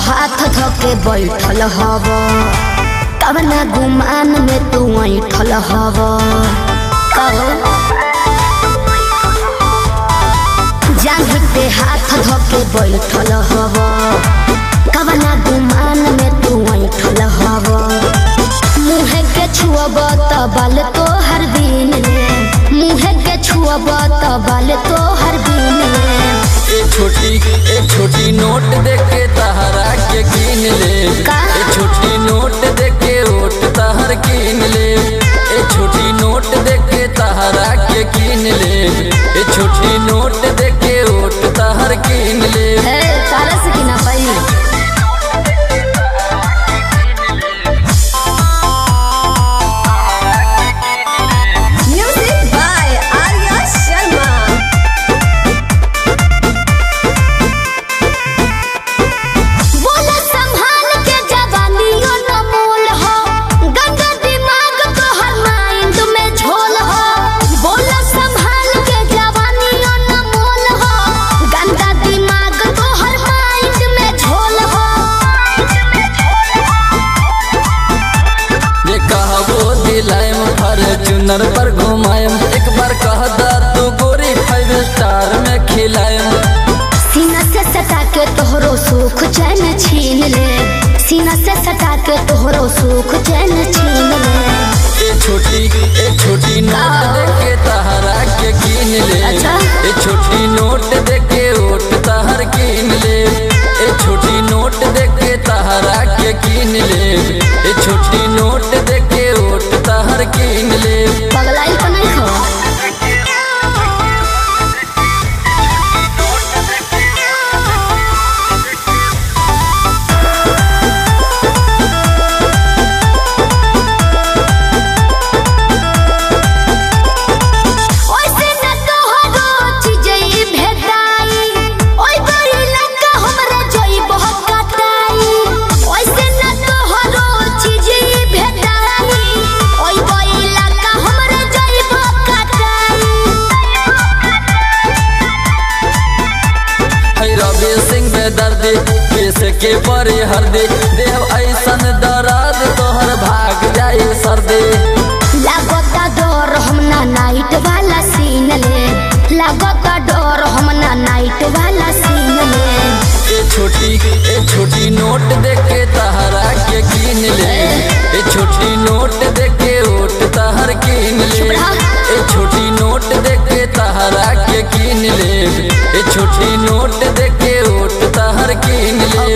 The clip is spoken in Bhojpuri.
हाथ धके बैठल हव कवना गुमान में तू ऐठल हव जान पे हाथ धके बैठल हव कवना गुमान में तू ऐठल हव मुँह के छुअब त बाल तो हर दिन मुँह के छुअब त बाल तो हर दिन एक छोटी नोट देके तहरा के कीन ले एक छोटी नोट देके ओट तहर कीन ले एक छोटी नोट देके तहरा के कीन ले एक छोटी नोट देके ओट तहर कीन ले तारा से किना पाई चुनर पर घुमाएम एक बार कह दा तू गोरी 5 स्टार में खिलाएम सीना से सटा के तोहरो सुख चैन छीन ले सीना से सटा के तोहरो सुख चैन छीन ले एक छोटी नोट देके तहरा के कीन ले एक छोटी नोट देके ओट तहर कीन ले एक छोटी नोट देके तहरा के कीन ले एक छोटी नोट देके ओट तहर कीन ले पगलाई तो नहीं खो दर्दी कैसे के परे हरदी देव ऐसन दराद तोहर भाग जाए सर्दी लागता डर हमना नाइट वाला सीन ले लागता डर हमना नाइट वाला सीन ले एक छोटी नोट देके तहरा के कीन ले एक छोटी नोट देके ओट तहर कीन ले एक छोटी नोट देके तहरा के कीन ले एक छोटी नोट देके ओट तहर कीन ले।